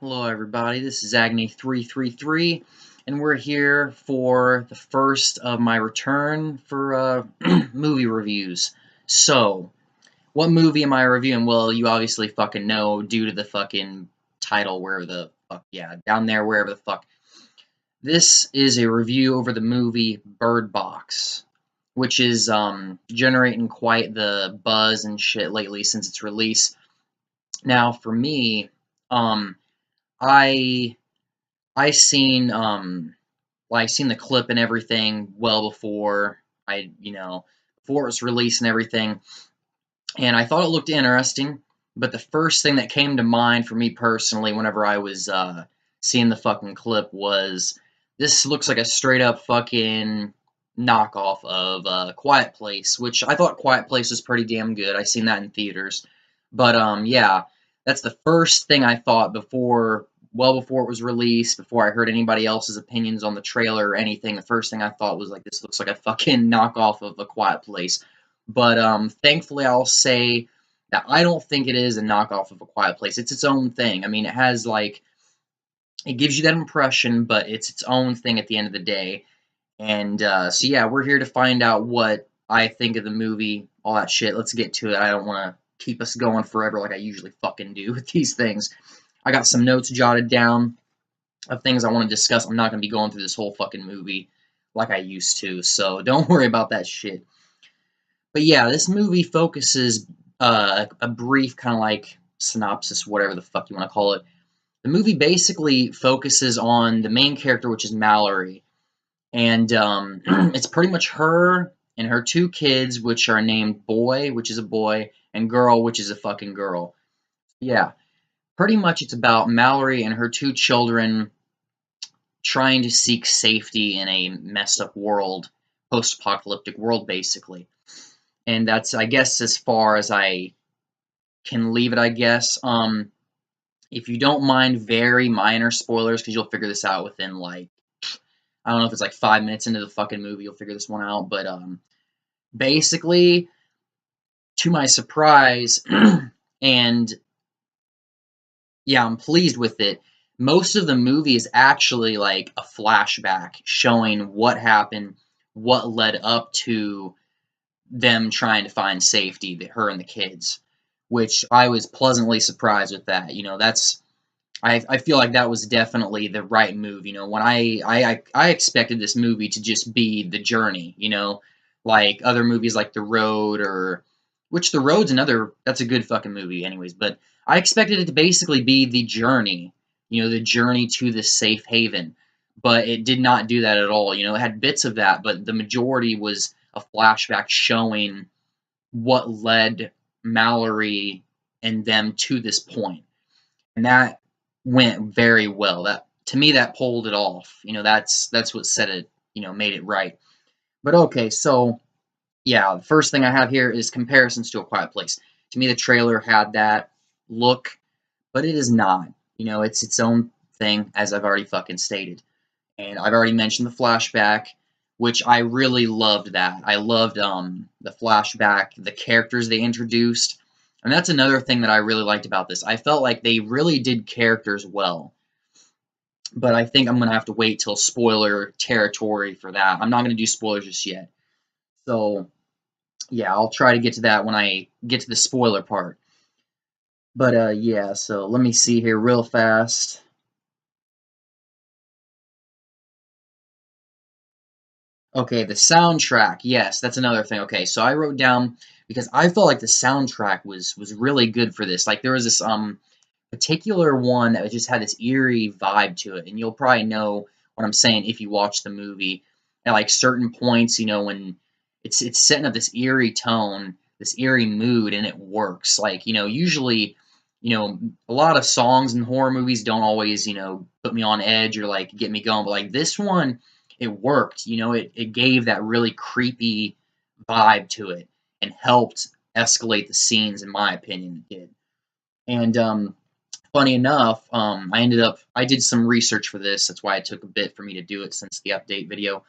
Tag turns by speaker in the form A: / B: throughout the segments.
A: Hello everybody, this is Agni333, and we're here for the first of my return for movie reviews. So, what movie am I reviewing? Well, you obviously fucking know due to the fucking title, wherever the fuck, yeah, down there, wherever the fuck. This is a review over the movie Bird Box, which is generating quite the buzz and shit lately since its release. Now, for me, um, I I seen I seen the clip and everything well before before it was released and everything, and I thought it looked interesting. But the first thing that came to mind for me personally, whenever I was seeing the fucking clip, was this looks like a straight up fucking knockoff of Quiet Place, which I thought Quiet Place was pretty damn good. I seen that in theaters, but yeah, that's the first thing I thought well before it was released, before I heard anybody else's opinions on the trailer or anything. The first thing I thought was like, this looks like a fucking knockoff of A Quiet Place. But thankfully, I'll say that I don't think it is a knockoff of A Quiet Place. It's its own thing. I mean, it has like it gives you that impression, but it's its own thing at the end of the day. And so yeah, we're here to find out what I think of the movie, all that shit. Let's get to it. I don't want to keep us going forever like I usually fucking do with these things. I got some notes jotted down of things I want to discuss. I'm not going to be going through this whole fucking movie like I used to, so don't worry about that shit. But yeah, this movie focuses a brief kind of like synopsis, whatever the fuck you want to call it. The movie basically focuses on the main character, which is Mallory, and it's pretty much her and her two kids, which are named Boy, which is a boy, and Girl, which is a fucking girl. Yeah, pretty much it's about Mallory and her two children trying to seek safety in a messed up world, post-apocalyptic world, basically. And that's, I guess, as far as I can leave it, I guess. If you don't mind very minor spoilers, because you'll figure this out within like, I don't know if it's like 5 minutes into the fucking movie, you'll figure this one out. But basically, to my surprise, and yeah, I'm pleased with it. Most of the movie is actually like a flashback showing what happened, what led up to them trying to find safety, her and the kids, which I was pleasantly surprised with that. That's I feel like that was definitely the right move. When I expected this movie to just be the journey. Like other movies like The Road or which The Road's another that's a good fucking movie, anyways. But I expected it to basically be the journey. The journey to this safe haven. But it did not do that at all. It had bits of that, but the majority was a flashback showing what led Mallory and them to this point. And that went very well. That to me that pulled it off. That's what set it, made it right. But okay, so yeah, the first thing I have here is comparisons to A Quiet Place. To me the trailer had that look, but it is not. It's its own thing, as I've already fucking stated. And I've already mentioned the flashback, which I really loved that. I loved the flashback, the characters they introduced. And that's another thing that I really liked about this. I felt like they really did characters well. But I think I'm going to have to wait till spoiler territory for that. I'm not going to do spoilers just yet. So, yeah, I'll try to get to that when I get to the spoiler part. But, yeah, so let me see here real fast. Okay, the soundtrack. Yes, that's another thing. Okay, so I wrote down because I felt like the soundtrack was really good for this. Like there was this particular one that just had this eerie vibe to it, and you'll probably know what I'm saying if you watch the movie. At like certain points, when it's setting up this eerie tone, this eerie mood, and it works. Like usually, a lot of songs in horror movies don't always put me on edge or like get me going, but like this one it worked. It gave that really creepy vibe to it and helped escalate the scenes, in my opinion, it did. And funny enough, I did some research for this. That's why it took a bit for me to do it since the update video.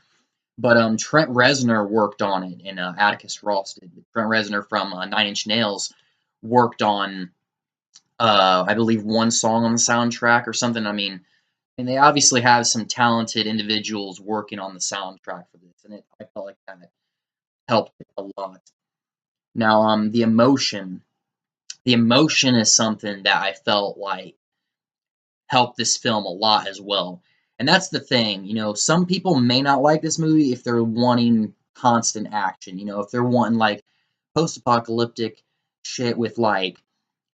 A: But Trent Reznor worked on it, and Atticus Ross did. Trent Reznor from Nine Inch Nails worked on I believe one song on the soundtrack or something. I mean, and they obviously have some talented individuals working on the soundtrack for this, and I felt like that helped a lot. Now, the emotion is something that I felt like helped this film a lot as well. And that's the thing, some people may not like this movie if they're wanting constant action, if they're wanting like post-apocalyptic shit with like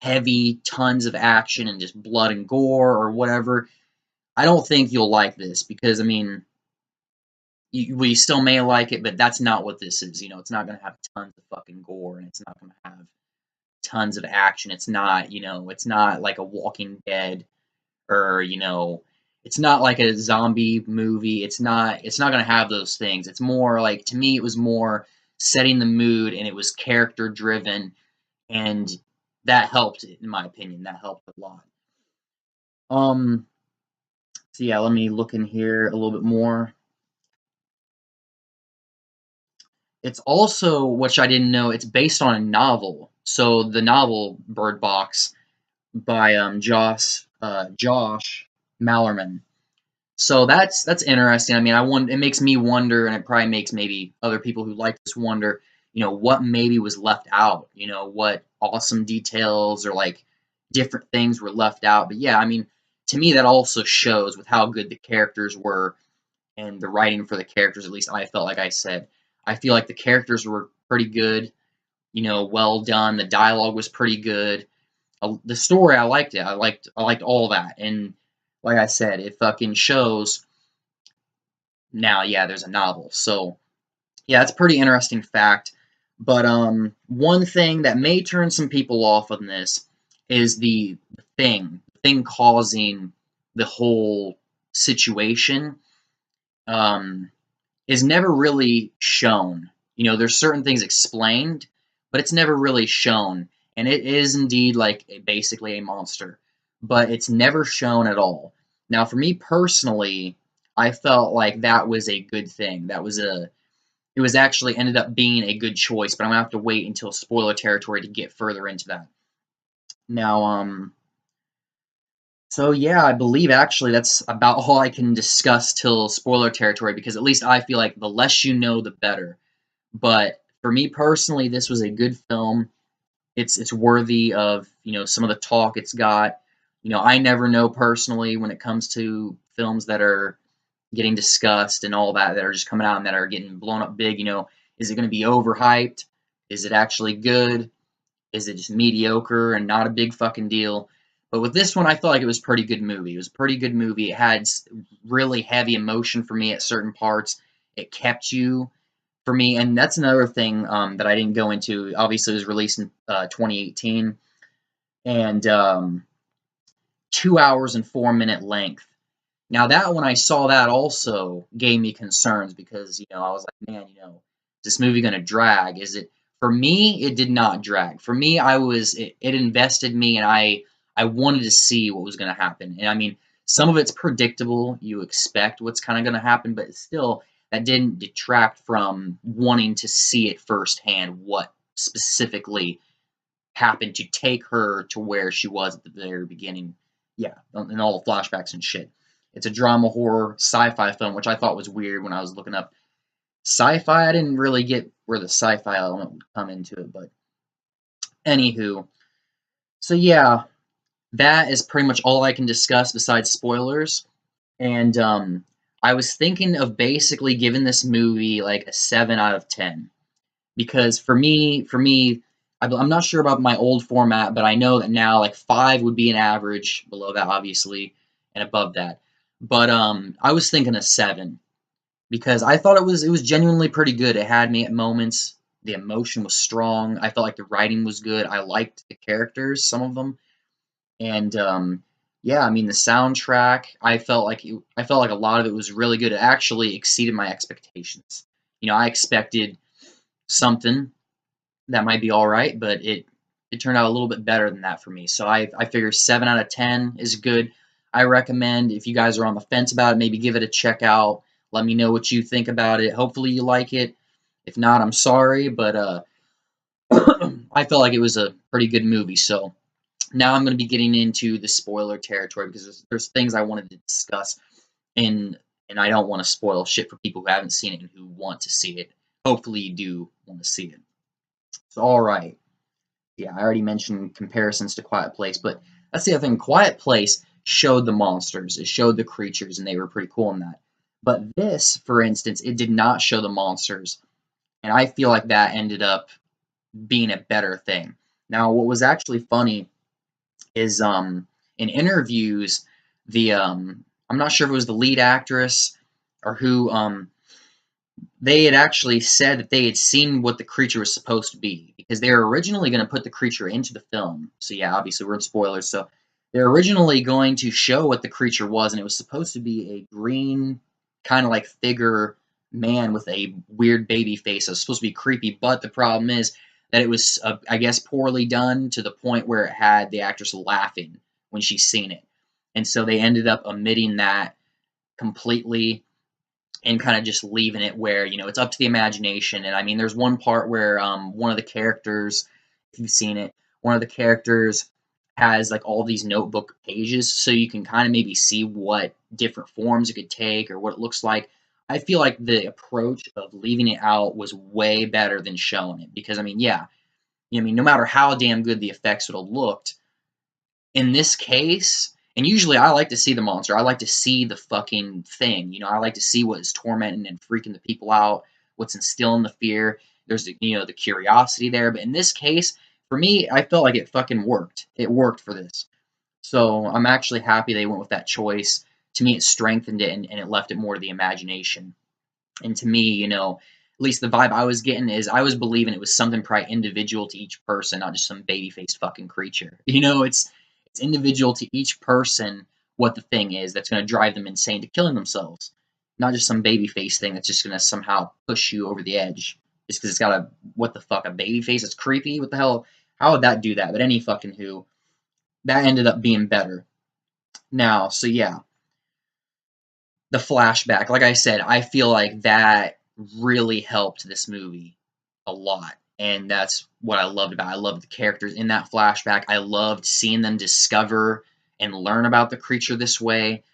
A: heavy tons of action and just blood and gore or whatever. I don't think you'll like this because I mean, we still may like it, but that's not what this is. It's not going to have tons of fucking gore and it's not going to have tons of action. It's not, it's not like a Walking Dead or, it's not like a zombie movie. It's not going to have those things. It's more like, to me, it was more setting the mood and it was character driven, and that helped, in my opinion. That helped a lot. Um, so yeah, let me look in here a little bit more. It's also, which I didn't know, it's based on a novel. So the novel Bird Box by Josh Malerman. So that's interesting. I mean, it makes me wonder, and it probably makes maybe other people who like this wonder, what maybe was left out. What awesome details or like different things were left out. But yeah, I mean, to me that also shows with how good the characters were and the writing for the characters. At least I felt like I said, I feel like the characters were pretty good. Well done. The dialogue was pretty good. The story, I liked it. I liked all that. And like I said, it fucking shows. Now, yeah, there's a novel. So, yeah, it's a pretty interesting fact. But one thing that may turn some people off on this is the thing causing the whole situation. Um, is never really shown. There's certain things explained, but it's never really shown. And it is indeed like basically a monster, but it's never shown at all. Now, for me personally, I felt like that was a good thing. It was actually ended up being a good choice, but I'm gonna have to wait until spoiler territory to get further into that. Now, so yeah, I believe actually that's about all I can discuss till spoiler territory because at least I feel like the less you know, the better. But for me personally, this was a good film. It's worthy of some of the talk it's got. I never know personally when it comes to films that are getting discussed and all that are just coming out and that are getting blown up big. Is it going to be overhyped? Is it actually good? Is it just mediocre and not a big fucking deal? But with this one, I felt like it was a pretty good movie. It was a pretty good movie. It had really heavy emotion for me at certain parts. It kept you for me, and that's another thing that I didn't go into. Obviously, it was released in 2018, and 2 hours and 4 minute length. Now that when I saw that also gave me concerns because I was like, man, is this movie going to drag? Is it for me? It did not drag. For me, it invested me, and I wanted to see what was going to happen. And I mean, some of it's predictable. You expect what's kind of going to happen, but still, that didn't detract from wanting to see it firsthand. What specifically happened to take her to where she was at the very beginning? Yeah, and all the flashbacks and shit. It's a drama horror sci-fi film, which I thought was weird when I was looking up sci-fi. I didn't really get where the sci-fi element would come into it, but anywho. So yeah, that is pretty much all I can discuss besides spoilers. And I was thinking of basically giving this movie like a 7 out of 10 because for me, I'm not sure about my old format, but I know that now like 5 would be an average, below that obviously, and above that. But I was thinking a 7 because I thought it was genuinely pretty good. It had me at moments. The emotion was strong. I felt like the writing was good. I liked the characters, some of them, and yeah, I mean the soundtrack. I felt like a lot of it was really good. It actually exceeded my expectations. I expected something that might be all right, but it turned out a little bit better than that for me. So I figure 7 out of 10 is good. I recommend if you guys are on the fence about it, maybe give it a check out. Let me know what you think about it. Hopefully you like it. If not, I'm sorry, but I felt like it was a pretty good movie. So Now I'm going to be getting into the spoiler territory because there's things I wanted to discuss, and I don't want to spoil shit for people who haven't seen it and who want to see it. Hopefully you do want to see it. So, all right. Yeah, I already mentioned comparisons to Quiet Place, but that's the other thing. Quiet Place showed the monsters, it showed the creatures, and they were pretty cool in that. But this, for instance, it did not show the monsters, and I feel like that ended up being a better thing. Now, what was actually funny is in interviews, the I'm not sure if it was the lead actress or who they had actually said that they had seen what the creature was supposed to be because they were originally going to put the creature into the film. So yeah, obviously we're in spoilers. So they're originally going to show what the creature was, and it was supposed to be a green, kind of like figure man with a weird baby face. It was supposed to be creepy, but the problem is that it was, I guess, poorly done to the point where it had the actress laughing when she's seen it, and so they ended up omitting that completely and kind of just leaving it where, it's up to the imagination. And I mean, there's one part where one of the characters, if you've seen it, one of the characters has like all these notebook pages, so you can kind of maybe see what different forms it could take or what it looks like. I feel like the approach of leaving it out was way better than showing it because, I mean, yeah, no matter how damn good the effects would have looked, in this case, and usually I like to see the monster. I like to see the fucking thing. I like to see what is tormenting and freaking the people out, what's instilling the fear. There's the curiosity there. But in this case, for me, I felt like it fucking worked. It worked for this. So I'm actually happy they went with that choice. To me, it strengthened it and it left it more to the imagination. And to me, at least the vibe I was getting is I was believing it was something probably individual to each person, not just some baby faced fucking creature. It's individual to each person what the thing is that's going to drive them insane to killing themselves, not just some baby face thing that's just going to somehow push you over the edge just because it's got a what the fuck a baby face. It's creepy. What the hell? How would that do that? But any fucking who, that ended up being better. Now, so yeah, the flashback, like I said, I feel like that really helped this movie a lot. And that's what I loved about it. I loved the characters in that flashback. I loved seeing them discover and learn about the creature this way.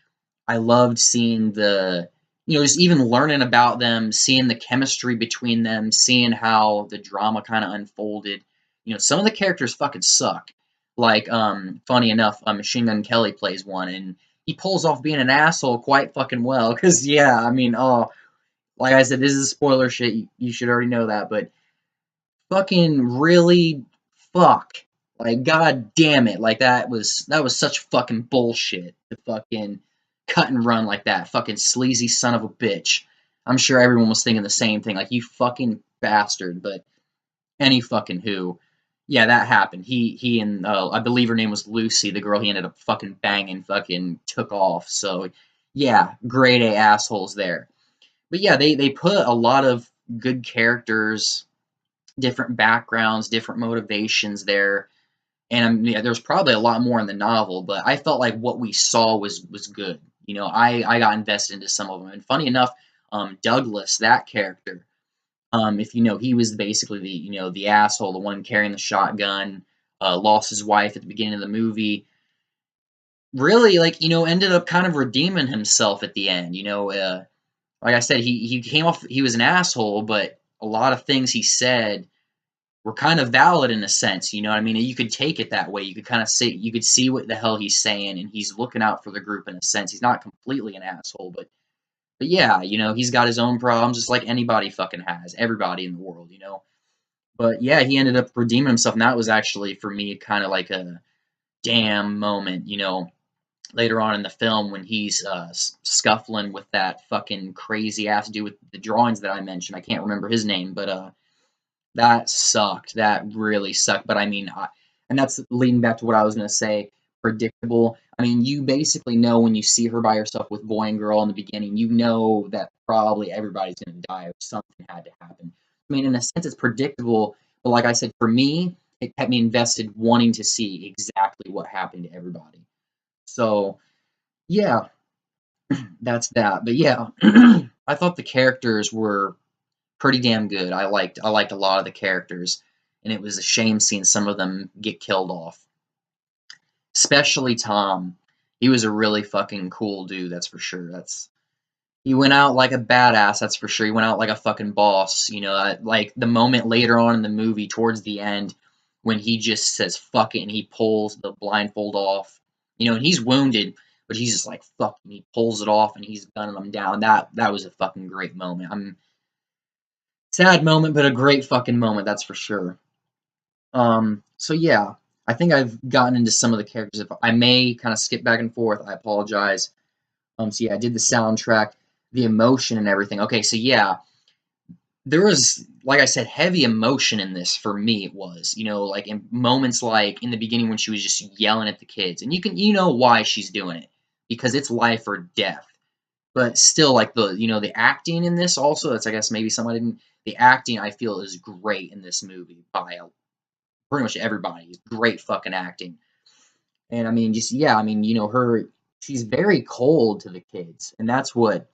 A: I loved seeing just even learning about them, seeing the chemistry between them, seeing how the drama kind of unfolded. Some of the characters fucking suck. Like, funny enough, Machine Gun Kelly plays one, and he pulls off being an asshole quite fucking well. Cause yeah, I mean, oh, like I said, this is spoiler shit. You should already know that, but fucking really, fuck, like god damn it, like that was such fucking bullshit to fucking cut and run like that, fucking sleazy son of a bitch. I'm sure everyone was thinking the same thing, like you fucking bastard. But any fucking who, yeah, that happened. He and I believe her name was Lucy, the girl he ended up fucking banging, fucking took off. So yeah, grade A assholes there. But yeah, they put a lot of good characters, different backgrounds, different motivations there. And yeah, there's probably a lot more in the novel, but I felt like what we saw was good. I got invested into some of them. And funny enough, Douglas, that character, if he was basically the asshole, the one carrying the shotgun, lost his wife at the beginning of the movie. Really, like ended up kind of redeeming himself at the end. Like I said, he came off. He was an asshole, but a lot of things he said were kind of valid in a sense. You know what I mean? You could take it that way. You could kind of see, you could see what the hell he's saying, and he's looking out for the group in a sense. He's not completely an asshole, but yeah, he's got his own problems, just like anybody fucking has. Everybody in the world. But yeah, he ended up redeeming himself, and that was actually for me kind of like a damn moment. Later on in the film when he's scuffling with that fucking crazy ass dude with the drawings that I mentioned. I can't remember his name, but that sucked. That really sucked. But I mean, and that's leading back to what I was going to say. Predictable. I mean, you basically know when you see her by herself with boy and girl in the beginning, you know that probably everybody's going to die or something had to happen. I mean, in a sense, it's predictable. But like I said, for me, it kept me invested wanting to see exactly what happened to everybody. So, yeah, that's that. But yeah, I thought the characters were pretty damn good. I liked a lot of the characters, and it was a shame seeing some of them get killed off. especially Tom. He was a really fucking cool dude, that's for sure. He went out like a badass, that's for sure. He went out like a fucking boss. Like the moment later on in the movie, towards the end, when he just says fuck it and he pulls the blindfold off. And he's wounded, but he's just like fuck, and he pulls it off and he's gunning him down. That was a fucking great moment. Sad moment, but a great fucking moment, that's for sure. So yeah, I think I've gotten into some of the characters. If I may kind of skip back and forth, I apologize. So yeah, I did the soundtrack, the emotion and everything. Okay, so yeah, there was, like I said, heavy emotion in this for me. It was, like in moments like in the beginning when she was just yelling at the kids, and you know why she's doing it, because it's life or death. But still, like the acting in this also, that's I guess maybe someone didn't. The acting I feel is great in this movie by pretty much everybody. Great fucking acting. And I mean, just yeah, I mean, she's very cold to the kids, and that's what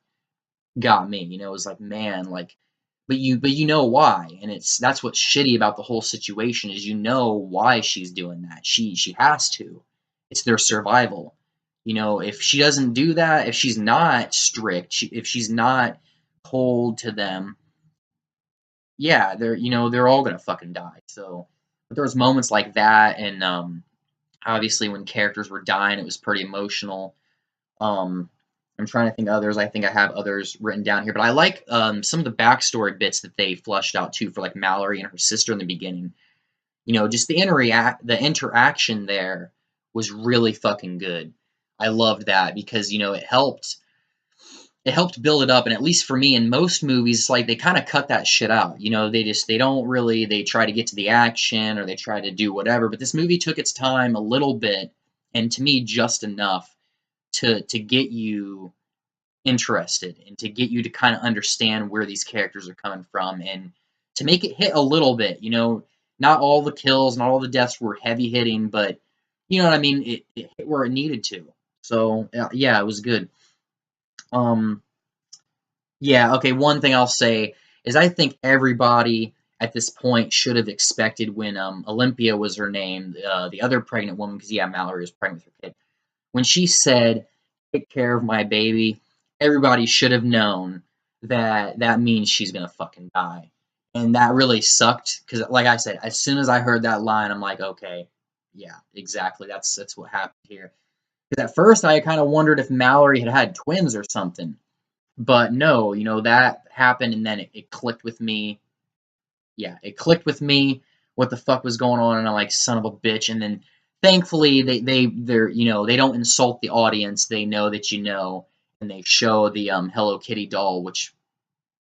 A: got me. It was like, man, like, but you know why, and that's what's shitty about the whole situation is why she's doing that. She has to. It's their survival. If she doesn't do that, if she's not strict, if she's not cold to them, yeah, they're all gonna fucking die. So, but there was moments like that, and obviously when characters were dying, it was pretty emotional. Um, I'm trying to think of others. I think I have others written down here, but I like some of the backstory bits that they fleshed out too for like Mallory and her sister in the beginning. Just the interaction there was really fucking good. I loved that because it helped build it up, and at least for me in most movies like they kind of cut that shit out. They don't really, they try to get to the action or they try to do whatever, but this movie took its time a little bit, and to me just enough to get you interested and to get you to kind of understand where these characters are coming from and to make it hit a little bit. Not all the kills, not all the deaths were heavy hitting, but you know what I mean, it hit where it needed to. So yeah, it was good. um yeah, okay, one thing I'll say is I think everybody at this point should have expected when Olympia was her name, the other pregnant woman, because yeah, Mallory was pregnant with her kid, when she said, "Take care of my baby," everybody should have known that that means she's gonna fucking die. And that really sucked because, like I said, as soon as I heard that line, I'm like, okay, yeah, exactly. That's what happened here. Because at first I kind of wondered if Mallory had had twins or something, but no, that happened, and then it clicked with me. Yeah, it clicked with me what the fuck was going on, and I'm like, son of a bitch. And then thankfully they don't insult the audience. They know that and they show the Hello Kitty doll, which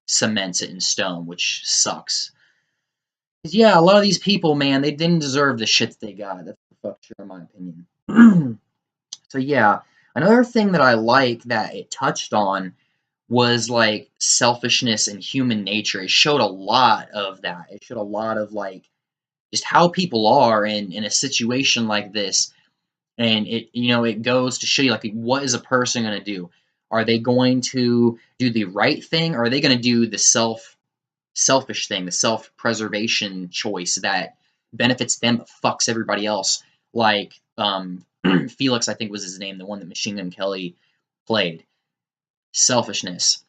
A: cements it in stone, which sucks. 'Cause, yeah, a lot of these people, man, they didn't deserve the shit that they got. That's for fuck sure, in my opinion. So yeah, another thing that I like that it touched on was like selfishness and human nature. It showed a lot of that. It showed a lot of like just how people are in a situation like this, and it goes to show you like what is a person going to do. Are they going to do the right thing, or are they going to do the selfish thing, the self-preservation choice that benefits them but fucks everybody else? Like Felix, I think was his name, the one that Machine Gun Kelly played. Selfishness.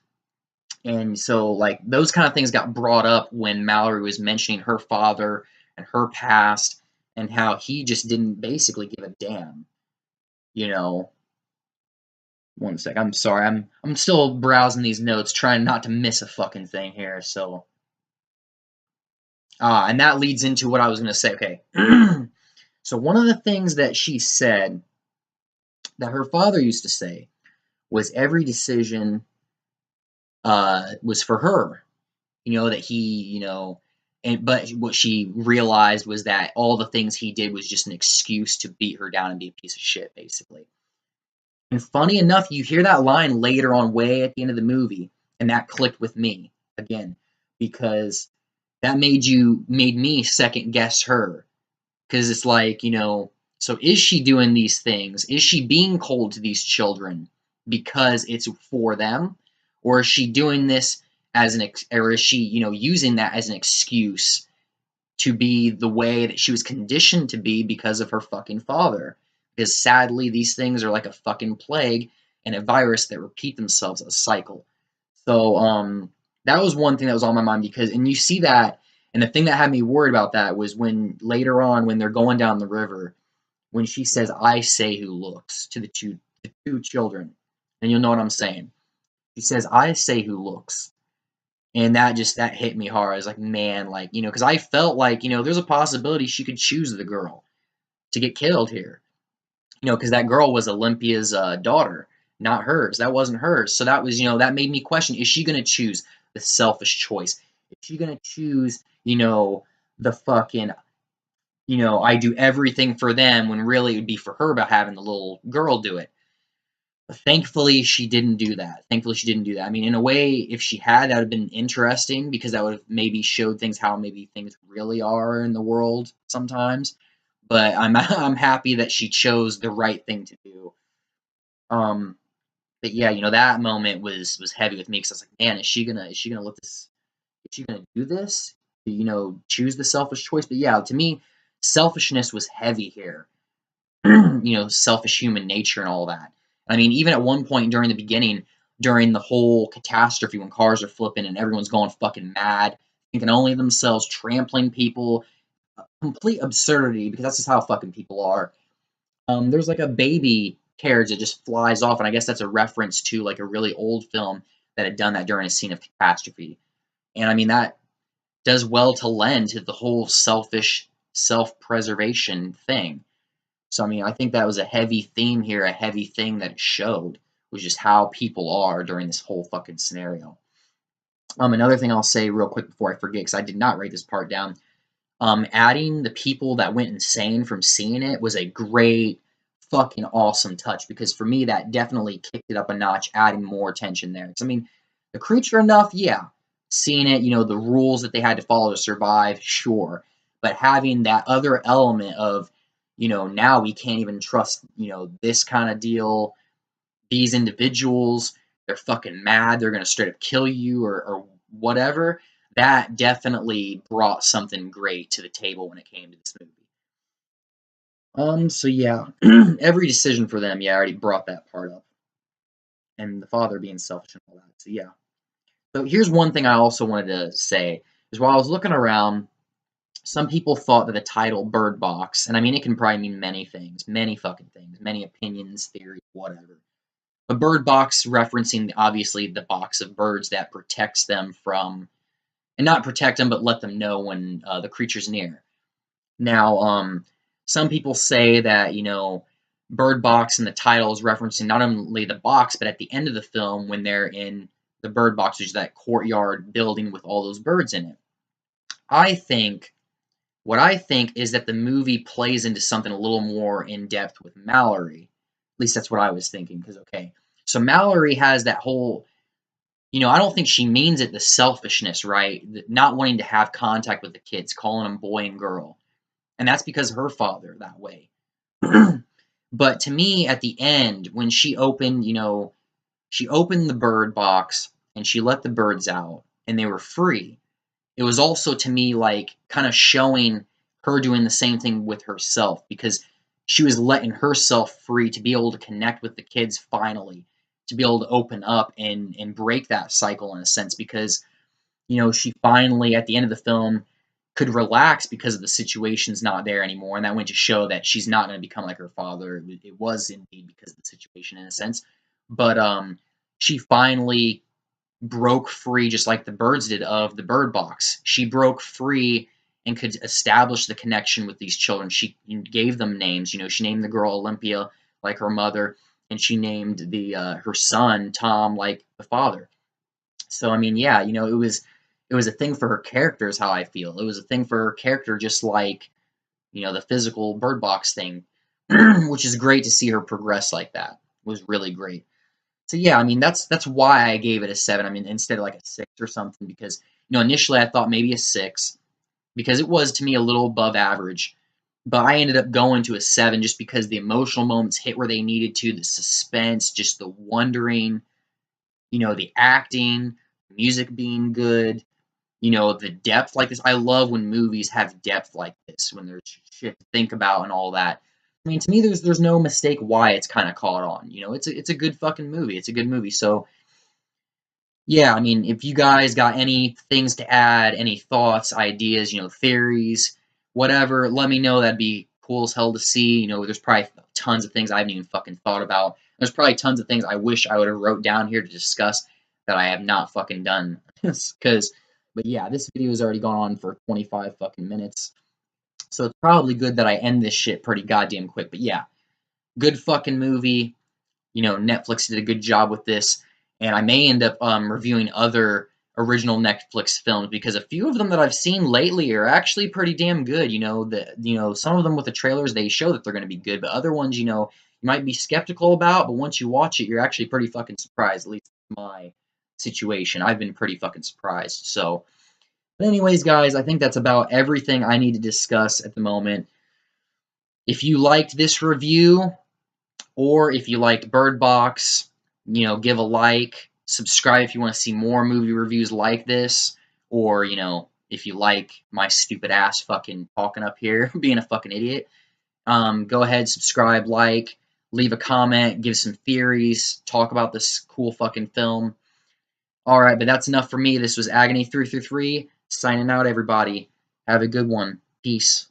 A: And so, like, those kind of things got brought up when Mallory was mentioning her father and her past and how he just didn't basically give a damn. You know, one sec. I'm sorry. I'm still browsing these notes, trying not to miss a fucking thing here. So, and that leads into what I was gonna say. Okay. So one of the things that she said that her father used to say was every decision was for her. That he, but what she realized was that all the things he did was just an excuse to beat her down and be a piece of shit, basically. And funny enough, you hear that line later on, way at the end of the movie, and that clicked with me again because that made me second guess her, because it's like, so is she doing these things? Is she being cold to these children because it's for them? Or is she doing this or is she, using that as an excuse to be the way that she was conditioned to be because of her fucking father? because sadly these things are like a fucking plague and a virus that repeat themselves as a cycle. So that was one thing that was on my mind because, and you see that, and the thing that had me worried about that was when later on when they're going down the river, when she says, "I say who looks" to the two children, and you'll know what I'm saying. She says, "I say who looks." And that hit me hard. I was like, man, like, because I felt like, there's a possibility she could choose the girl to get killed here. Because that girl was Olympia's daughter, not hers. That wasn't hers. So that was, that made me question, is she going to choose the selfish choice? Is she going to choose, the fucking, I do everything for them when really it would be for her about having the little girl do it? But thankfully, she didn't do that. Thankfully, she didn't do that. I mean, in a way, if she had, that would have been interesting because that would have maybe showed things how maybe things really are in the world sometimes. But I'm I'm happy that she chose the right thing to do. Um, but yeah, that moment was heavy with me because I was like, man, is she gonna let this? Is she gonna do this? Choose the selfish choice. But yeah, to me, selfishness was heavy here. Selfish human nature and all that. I mean, even at one point during the beginning, during the whole catastrophe when cars are flipping and everyone's going fucking mad, thinking only of themselves, trampling people, complete absurdity because that's just how fucking people are. There's like a baby carriage that just flies off, and I guess that's a reference to like a really old film that had done that during a scene of catastrophe. And I mean, that does well to lend to the whole selfish self-preservation thing. So, I mean, I think that was a heavy theme here, a heavy thing that it showed was just how people are during this whole fucking scenario. Another thing I'll say real quick before I forget, because I did not write this part down. Adding the people that went insane from seeing it was a great, fucking awesome touch because for me that definitely kicked it up a notch, adding more tension there. Because I mean, the creature enough, yeah. Seeing it, the rules that they had to follow to survive, sure. But having that other element of, now we can't even trust, this kind of deal. These individuals, they're fucking mad. They're gonna straight up kill you or whatever. That definitely brought something great to the table when it came to this movie. So yeah, every decision for them, yeah, I already brought that part up, and the father being selfish and all that. So yeah. So here's one thing I also wanted to say is while I was looking around, some people thought that the title Bird Box, and I mean it can probably mean many things, many fucking things, many opinions, theories, whatever. A bird box referencing obviously the box of birds that protects them from, and not protect them, but let them know when the creature's near. Now, some people say that bird box in the title is referencing not only the box, but at the end of the film when they're in the bird box, which is that courtyard building with all those birds in it. I think what I think is that the movie plays into something a little more in depth with Mallory. At least that's what I was thinking. Because okay, so Mallory has that whole, I don't think she means it, the selfishness, right? Not wanting to have contact with the kids, calling them boy and girl, and that's because her father that way. But to me, at the end, when she opened the bird box and she let the birds out, and they were free. It was also to me like kind of showing her doing the same thing with herself because she was letting herself free to be able to connect with the kids finally, to be able to open up and break that cycle in a sense because she finally at the end of the film could relax because of the situation's not there anymore, and that went to show that she's not going to become like her father. It was indeed because of the situation in a sense, but she finally broke free just like the birds did of the bird box. She broke free and could establish the connection with these children. She gave them names. She named the girl Olympia like her mother, and she named the her son Tom like the father. So I mean, yeah, it was a thing for her character is how I feel. It was a thing for her character just like, the physical bird box thing, which is great to see her progress like that. It was really great. So yeah, I mean that's why I gave it a 7. I mean instead of like a 6 or something because initially I thought maybe a 6 because it was to me a little above average, but I ended up going to a 7 just because the emotional moments hit where they needed to, the suspense, just the wondering, the acting, music being good, the depth like this. I love when movies have depth like this when there's shit to think about and all that. I mean, to me, there's no mistake why it's kind of caught on. You know, it's a good fucking movie. It's a good movie. So yeah, I mean, if you guys got any things to add, any thoughts, ideas, you know, theories, whatever, let me know. That'd be cool as hell to see. You know, there's probably tons of things I haven't even fucking thought about. There's probably tons of things I wish I would have wrote down here to discuss that I have not fucking done. Because, but yeah, this video has already gone on for 25 fucking minutes. So it's probably good that I end this shit pretty goddamn quick. But yeah, good fucking movie. You know, Netflix did a good job with this, and I may end up reviewing other original Netflix films because a few of them that I've seen lately are actually pretty damn good. Some of them with the trailers they show that they're going to be good, but other ones, you know, you might be skeptical about, but once you watch it, you're actually pretty fucking surprised. At least in my situation, I've been pretty fucking surprised. So, but anyways, guys, I think that's about everything I need to discuss at the moment. If you liked this review, or if you liked Bird Box, you know, give a like, subscribe if you want to see more movie reviews like this, or, you know, if you like my stupid ass fucking talking up here, being a fucking idiot, go ahead, subscribe, like, leave a comment, give some theories, talk about this cool fucking film. Alright, but that's enough for me. This was Agony333, signing out, everybody. Have a good one. Peace.